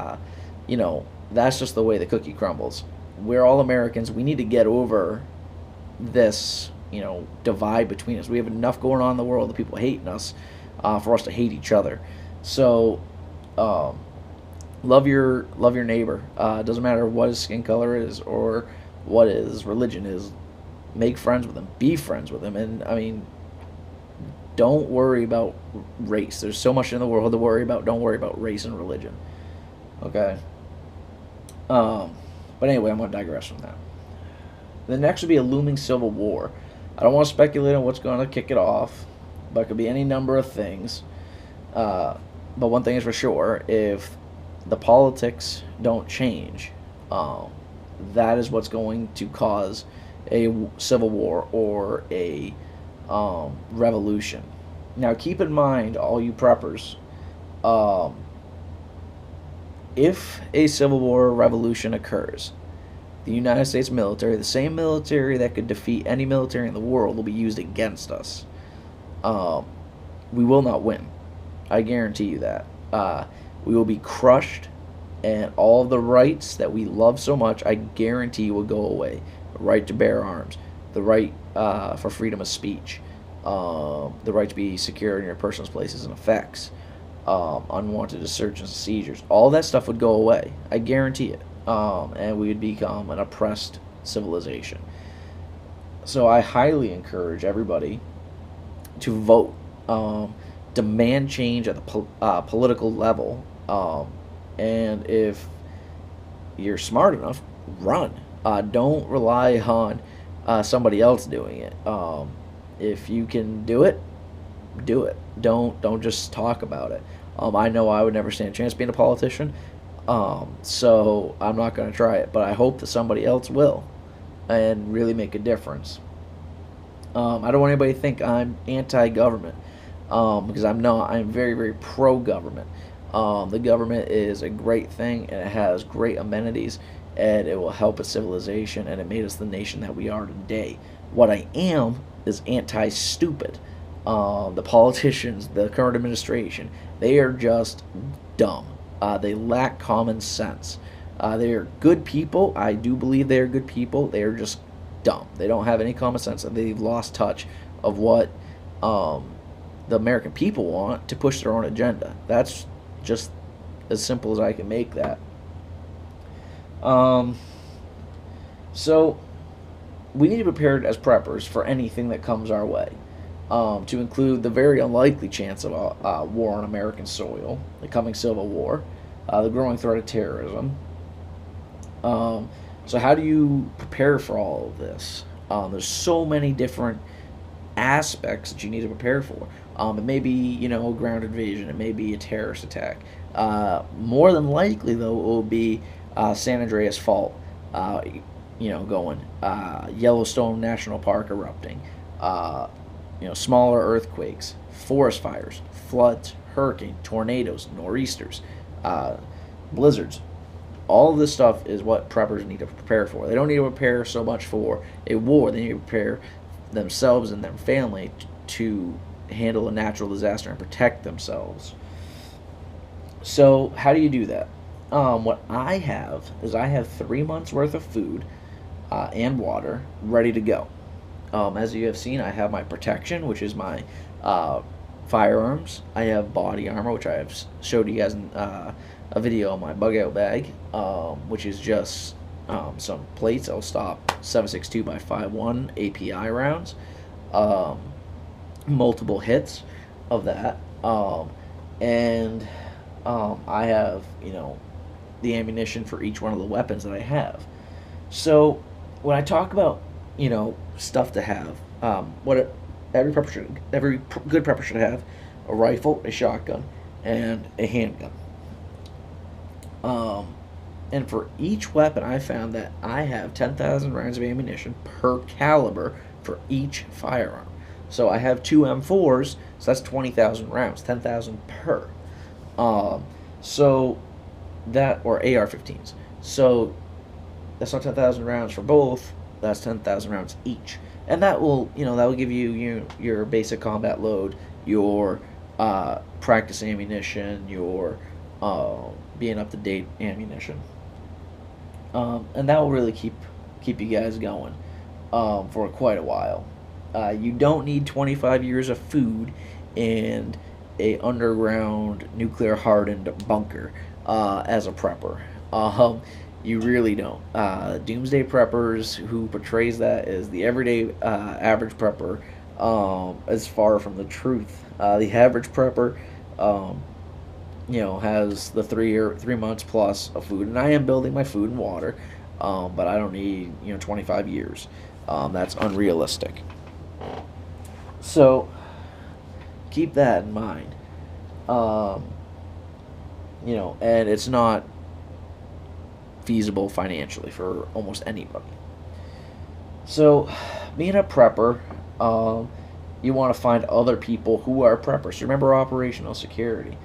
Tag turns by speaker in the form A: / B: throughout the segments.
A: uh, you know, that's just the way the cookie crumbles. We're all Americans. We need to get over this, divide between us. We have enough going on in the world, the people hating us, for us to hate each other. So, um, love your neighbor. It doesn't matter what his skin color is or what his religion is. Make friends with him. Be friends with him. And I mean, don't worry about race. There's so much in the world to worry about. Don't worry about race and religion. Okay. Um, but anyway, I'm going to digress from that. The next would be a looming civil war. I don't want to speculate on what's going to kick it off, but it could be any number of things. Uh, but one thing is for sure: if the politics don't change, um, that is what's going to cause a civil war or a revolution. Now, keep in mind, all you preppers, um, if a civil war or revolution occurs, the United States military, the same military that could defeat any military in the world, will be used against us. Um, we will not win. I guarantee you that. We will be crushed, and all of the rights that we love so much, I guarantee, will go away. The right to bear arms, the right for freedom of speech, the right to be secure in your personal places and effects, unwanted searches and seizures. All that stuff would go away. I guarantee it. And we would become an oppressed civilization. So I highly encourage everybody to vote, demand change at the political level, and if you're smart enough, run. Don't rely on somebody else doing it. If you can do it, do it. Don't just talk about it. I know I would never stand a chance being a politician, so I'm not going to try it. But I hope that somebody else will, and really make a difference. I don't want anybody to think I'm anti-government, because I'm not. I'm very, very pro-government. The government is a great thing, and it has great amenities, and it will help a civilization, and it made us the nation that we are today. What I am is anti-stupid. The politicians, the current administration, they are just dumb. They lack common sense. They are good people. I do believe they are good people. They are just dumb. They don't have any common sense, and they've lost touch of what um, the American people want to push their own agenda. That's just as simple as I can make that. Um, so we need to be prepared as preppers for anything that comes our way, to include the very unlikely chance of a war on American soil, the coming civil war, the growing threat of terrorism. Um, so how do you prepare for all of this? There's so many different aspects that you need to prepare for. It may be, a ground invasion. It may be a terrorist attack. More than likely, though, it will be San Andreas Fault, going. Yellowstone National Park erupting. Smaller earthquakes, forest fires, floods, hurricanes, tornadoes, nor'easters, uh, blizzards. All of this stuff is what preppers need to prepare for. They don't need to prepare so much for a war. They need to prepare themselves and their family to handle a natural disaster and protect themselves. So how do you do that? What I have is I have 3 months worth of food and water ready to go. As you have seen, I have my protection, which is my uh, firearms. I have body armor, which I have showed you guys in a video on my bug out bag, which is just some plates. I'll stop 7.62 by 5.1 API rounds, um, multiple hits of that, and I have the ammunition for each one of the weapons that I have. So when I talk about stuff to have, every good prepper should have: a rifle, a shotgun, and a handgun. Um, and for each weapon, I found that I have 10,000 rounds of ammunition per caliber for each firearm. So I have two M4s, so that's 20,000 rounds, 10,000 per. Um, so that, or AR-15s. So that's not 10,000 rounds for both. That's 10,000 rounds each, and that will give you, your basic combat load, your practice ammunition, your being up to date ammunition. And that will really keep you guys going for quite a while. You don't need 25 years of food and a underground nuclear hardened bunker as a prepper. You really don't. Doomsday preppers who portrays that as the everyday average prepper is far from the truth. The average prepper, has the 3 months plus of food, and I am building my food and water, but I don't need 25 years. That's unrealistic. So keep that in mind. Um, and it's not feasible financially for almost anybody. So, being a prepper, you want to find other people who are preppers. Remember operational security.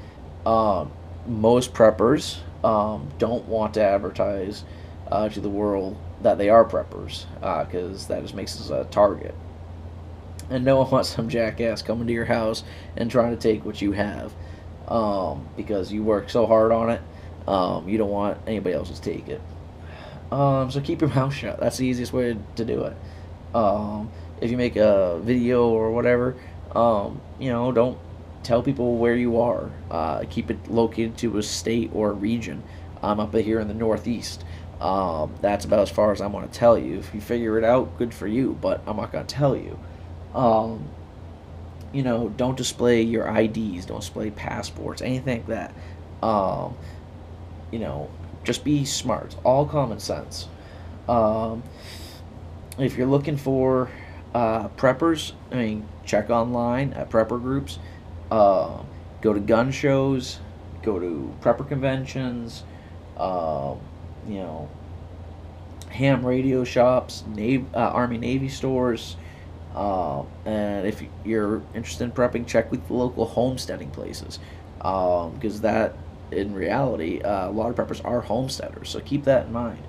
A: Most preppers don't want to advertise to the world that they are preppers because that just makes us a target. And no one wants some jackass coming to your house and trying to take what you have because you work so hard on it. You don't want anybody else to take it. So keep your mouth shut. That's the easiest way to do it. If you make a video or whatever, don't tell people where you are. Keep it located to a state or a region. I'm up here in the Northeast. That's about as far as I want to tell you. If you figure it out, good for you, but I'm not going to tell you. Don't display your IDs, don't display passports, anything like that. Just be smart. All common sense. If you're looking for preppers, check online at prepper groups. Go to gun shows, go to prepper conventions, you know, ham radio shops, Army Navy stores. And if you're interested in prepping, check with the local homesteading places, because that, in reality, a lot of preppers are homesteaders. So keep that in mind.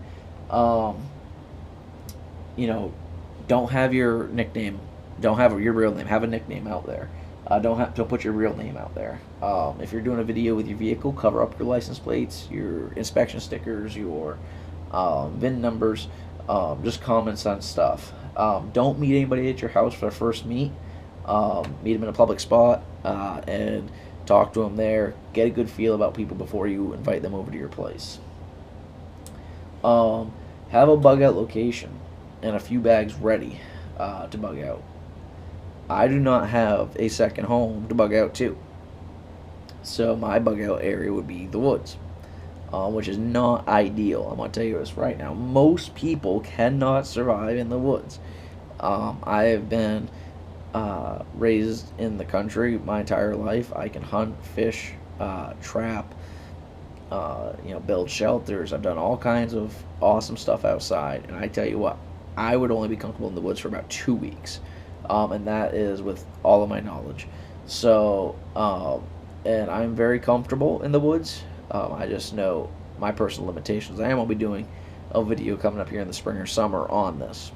A: Don't have your nickname, don't have your real name. Have a nickname out there. Don't put your real name out there. If you're doing a video with your vehicle, cover up your license plates, your inspection stickers, your VIN numbers, just common sense stuff. Don't meet anybody at your house for the first meet. Meet them in a public spot and talk to them there. Get a good feel about people before you invite them over to your place. Have a bug out location and a few bags ready to bug out. I do not have a second home to bug out to. So my bug out area would be the woods, which is not ideal. I'm going to tell you this right now. Most people cannot survive in the woods. I have been raised in the country my entire life. I can hunt, fish, trap, build shelters. I've done all kinds of awesome stuff outside. And I tell you what, I would only be comfortable in the woods for about 2 weeks. And that is with all of my knowledge. So, and I'm very comfortable in the woods. I just know my personal limitations. I am going to be doing a video coming up here in the spring or summer on this.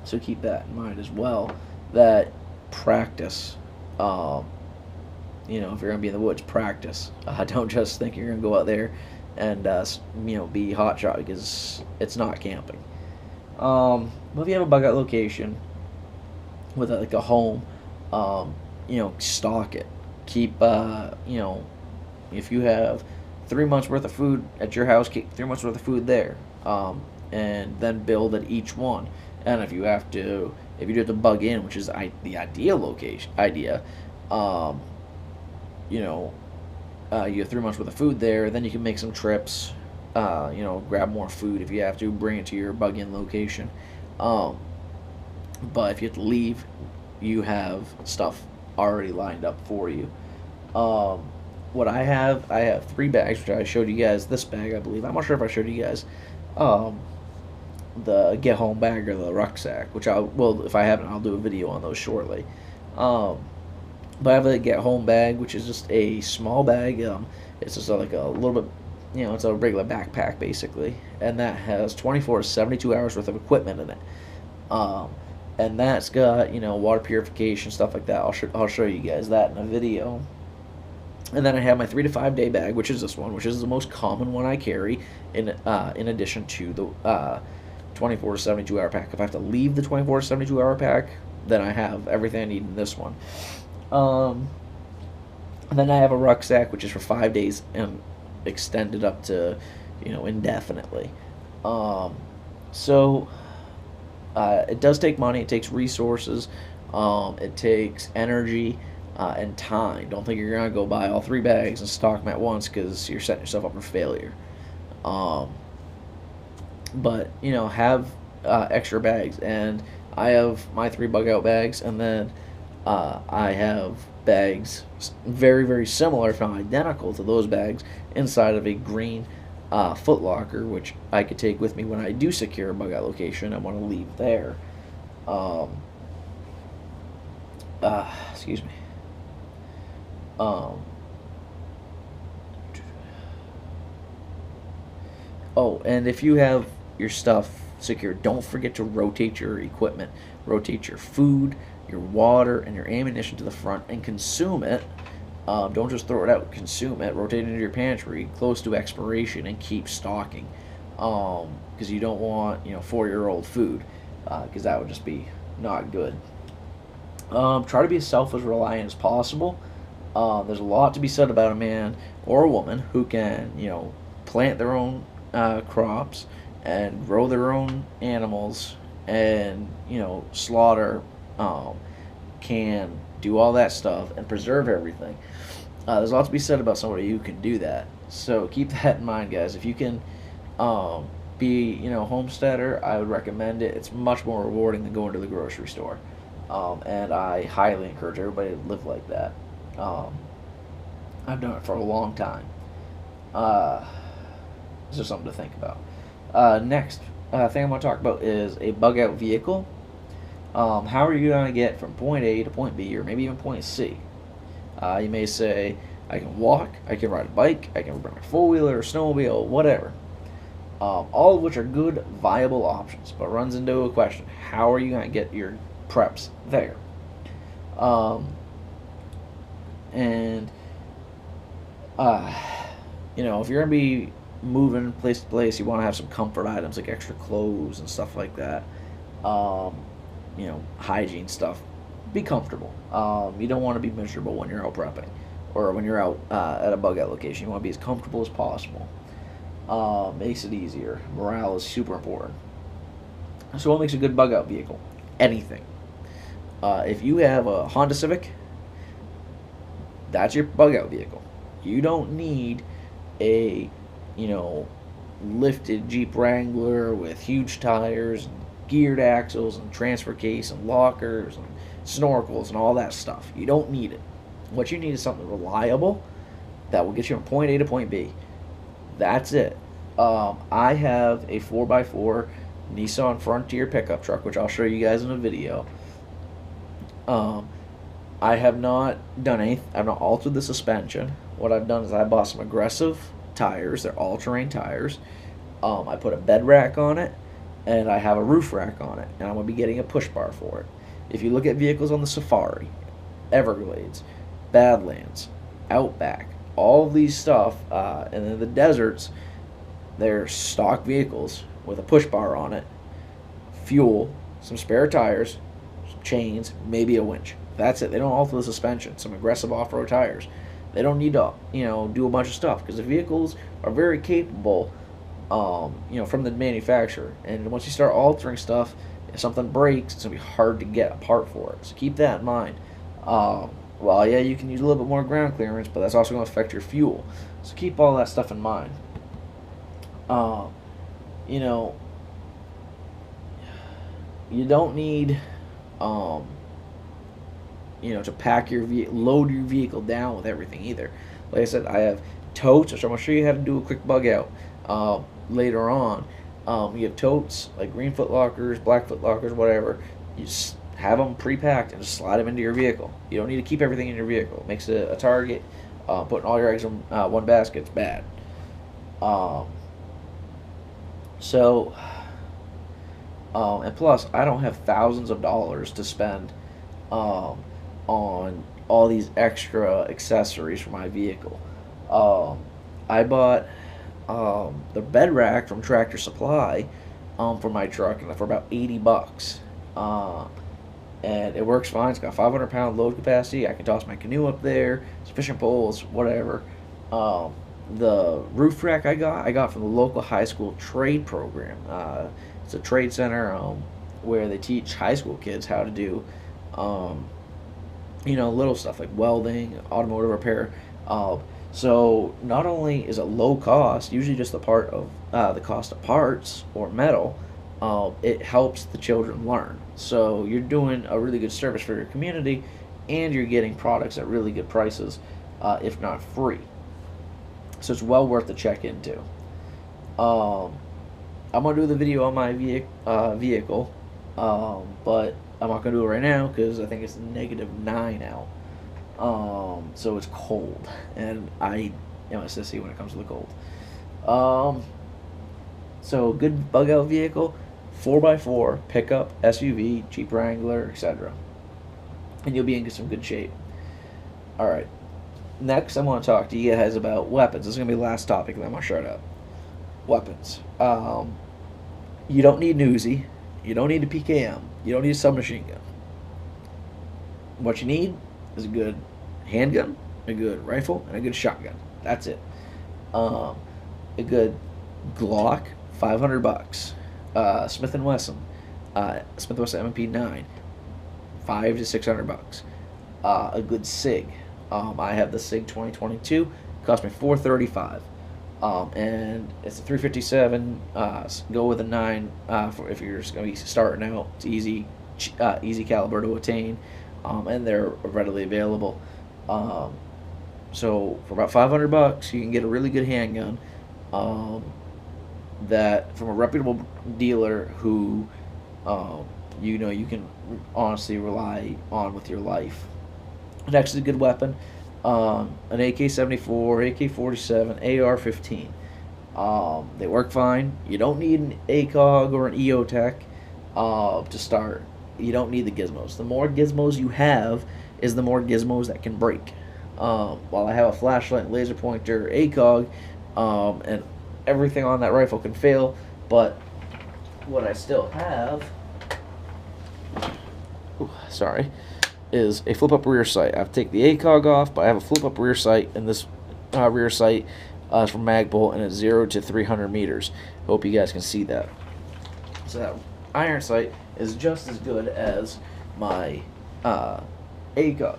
A: So keep that in mind as well, that practice, if you're going to be in the woods, practice. Don't just think you're going to go out there and, be hotshot, because it's not camping. But if you have a bug out location with a home, stock it. Keep, if you have 3 months worth of food at your house, keep 3 months worth of food there, and then build at each one. And if you do have to bug in, which is the ideal idea, you have 3 months worth of food there, then you can make some trips, grab more food if you have to, bring it to your bug in location. But if you have to leave, you have stuff already lined up for you. What I have 3 bags, which I showed you guys. This bag, I believe. I'm not sure if I showed you guys the get home bag or the rucksack, which if I haven't, I'll do a video on those shortly. But I have a get home bag, which is just a small bag. It's just like a little bit, it's a regular backpack basically, and that has 24 to 72 hours worth of equipment in it. And that's got water purification, stuff like that. I'll show you guys that in a video. And then I have my 3 to 5 day bag, which is this one, which is the most common one I carry. In addition to the 24 to 72 hour pack. If I have to leave the 24 to 72 hour pack, then I have everything I need in this one. And then I have a rucksack, which is for 5 days and extended up to, indefinitely. Um, so it does take money. It takes resources. It takes energy and time. Don't think you're gonna go buy all 3 bags and stock them at once because you're setting yourself up for failure. Um, but have extra bags, and I have my 3 bug out bags, and then I have bags very very similar, if not identical, to those bags inside of a green Foot Locker, which I could take with me when I do secure a bug out location. I want to leave there. Um, Excuse me. Um, oh, and if you have your stuff secure, don't forget to rotate your equipment. Rotate your food, your water, and your ammunition to the front and consume it. Don't just throw it out. Consume it. Rotate it into your pantry close to expiration and keep stocking. Because you don't want 4-year-old food, because that would just be not good. Try to be as self-reliant as possible. There's a lot to be said about a man or a woman who can plant their own crops and grow their own animals and slaughter, can do all that stuff and preserve everything. There's a lot to be said about somebody who can do that. So keep that in mind, guys. If you can be homesteader, I would recommend it. It's much more rewarding than going to the grocery store, and I highly encourage everybody to live like that. I've done it for a long time. It's just something to think about. Next thing I'm going to talk about is a bug out vehicle. How are you going to get from point A to point B, or maybe even point C? You may say, I can walk, I can ride a bike, I can ride a four-wheeler, snowmobile, whatever. All of which are good, viable options, but runs into a question. How are you going to get your preps there? And if you're going to be moving place to place, you want to have some comfort items like extra clothes and stuff like that. Hygiene stuff. Be comfortable. You don't want to be miserable when you're out prepping or when you're out at a bug out location. You want to be as comfortable as possible. Makes it easier. Morale is super important. So what makes a good bug out vehicle? Anything. If you have a Honda Civic, that's your bug out vehicle. You don't need a lifted Jeep Wrangler with huge tires and geared axles and transfer case and lockers and snorkels and all that stuff. You don't need it. What you need is something reliable that will get you from point A to point B. That's it. I have a 4x4 Nissan Frontier pickup truck, which I'll show you guys in a video. I have not done anything. I've not altered the suspension. What I've done is I bought some aggressive tires. They're all-terrain tires. I put a bed rack on it, and I have a roof rack on it, and I'm going to be getting a push bar for it. If you look at vehicles on the Safari, Everglades, Badlands, Outback, all of these stuff, and in the deserts, they're stock vehicles with a push bar on it, fuel, some spare tires, some chains, maybe a winch. That's it. They don't alter the suspension. Some aggressive off-road tires. They don't need to, do a bunch of stuff because the vehicles are very capable, from the manufacturer. And once you start altering stuff, if something breaks, it's gonna be hard to get a part for it. So keep that in mind. Well, yeah, you can use a little bit more ground clearance, but that's also gonna affect your fuel. So keep all that stuff in mind. You don't need, to pack load your vehicle down with everything either. Like I said, I have totes, which I'm going to show you how to do a quick bug out later on. You have totes, like green Foot Lockers, black Foot Lockers, whatever. You just have them pre-packed and just slide them into your vehicle. You don't need to keep everything in your vehicle. It makes it a target. Putting all your eggs in one basket is bad. And plus, I don't have thousands of dollars to spend on all all these extra accessories for my vehicle. Um, I bought the bed rack from Tractor Supply for my truck, and for about $80. Uh, and it works fine. It's got 500-pound load capacity. I can toss my canoe up there, fishing poles, whatever. Um, the roof rack I got from the local high school trade program. It's a trade center where they teach high school kids how to do, um, little stuff like welding, automotive repair. So not only is it low cost, usually just the cost of parts or metal, it helps the children learn. So you're doing a really good service for your community, and you're getting products at really good prices, if not free. So it's well worth the check into. Um, I'm gonna do the video on my vehicle, but I'm not gonna do it right now because I think it's -9 out. So it's cold, and I am a sissy when it comes to the cold. Um, so good bug out vehicle, 4x4 pickup, SUV, Jeep Wrangler, etc. And you'll be in some good shape. All right. Next, I want to talk to you guys about weapons. This is gonna be the last topic, and then I'm gonna shut up. Weapons. You don't need an Uzi. You don't need a PKM. You don't need a submachine gun. What you need is a good handgun, a good rifle, and a good shotgun. That's it. A good Glock, $500. Smith and Wesson, Smith and Wesson M&P9, $500 to $600. A good SIG. I have the SIG 2022. Cost me $435. And it's a 357. Go with a 9 for if you're just gonna be starting out. It's easy caliber to attain, and they're readily available. So for about $500, you can get a really good handgun. That from a reputable dealer who, you can honestly rely on with your life. Next is a good weapon, an AK-74, AK-47, AR-15. They work fine. You don't need an ACOG or an EOTech to start. You don't need the gizmos. The more gizmos you have is the more gizmos that can break. While I have a flashlight, laser pointer, ACOG, and everything on that rifle can fail, but what I still have, is a flip-up rear sight. I've taken the ACOG off, but I have a flip-up rear sight, and this rear sight is from Magpul, and it's 0 to 300 meters. Hope you guys can see that. So that iron sight is just as good as my ACOG.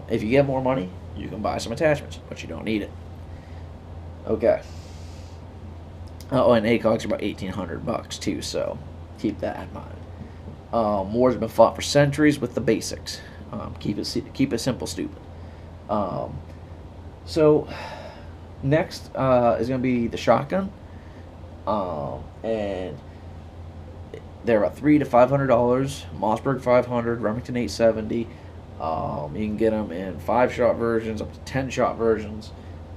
A: If you get more money, you can buy some attachments, but you don't need it. Okay. And ACOGs are about $1,800 too, so keep that in mind. Wars have been fought for centuries with the basics. Keep it simple, stupid. So next is going to be the shotgun, and they're about $300 to $500. Mossberg 500, Remington 870. You can get them in 5-shot versions, up to 10-shot versions.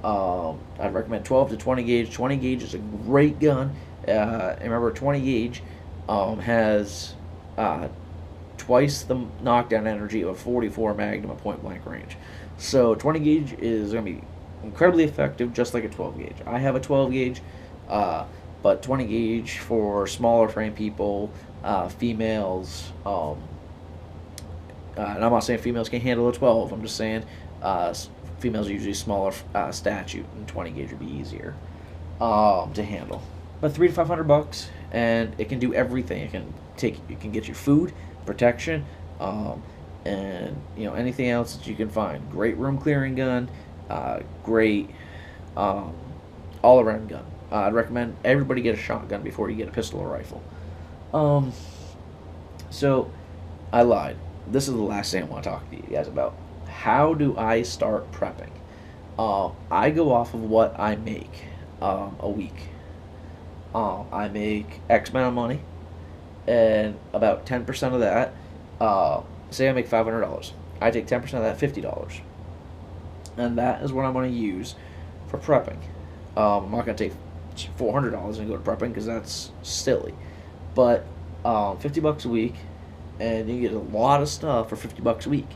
A: I'd recommend 12 to 20 gauge. 20 gauge is a great gun. And remember, 20 gauge has twice the knockdown energy of a 44 Magnum at point blank range. So 20 gauge is going to be incredibly effective, just like a 12 gauge. I have a 12 gauge, but 20 gauge for smaller frame people, females. And I'm not saying females can't handle a 12. I'm just saying females are usually smaller statute, and 20 gauge would be easier to handle. But $300 to $500, and it can do everything. It can get you food, protection, and anything else that you can find. Great room clearing gun, great all around gun. I'd recommend everybody get a shotgun before you get a pistol or rifle. So I lied. This is the last thing I want to talk to you guys about. How do I start prepping? I go off of what I make a week. I make X amount of money, and about 10% of that, say I make $500, I take 10% of that, $50, and that is what I'm going to use for prepping. I'm not going to take $400 and go to prepping because that's silly, but $50 a week, and you get a lot of stuff for $50 a week.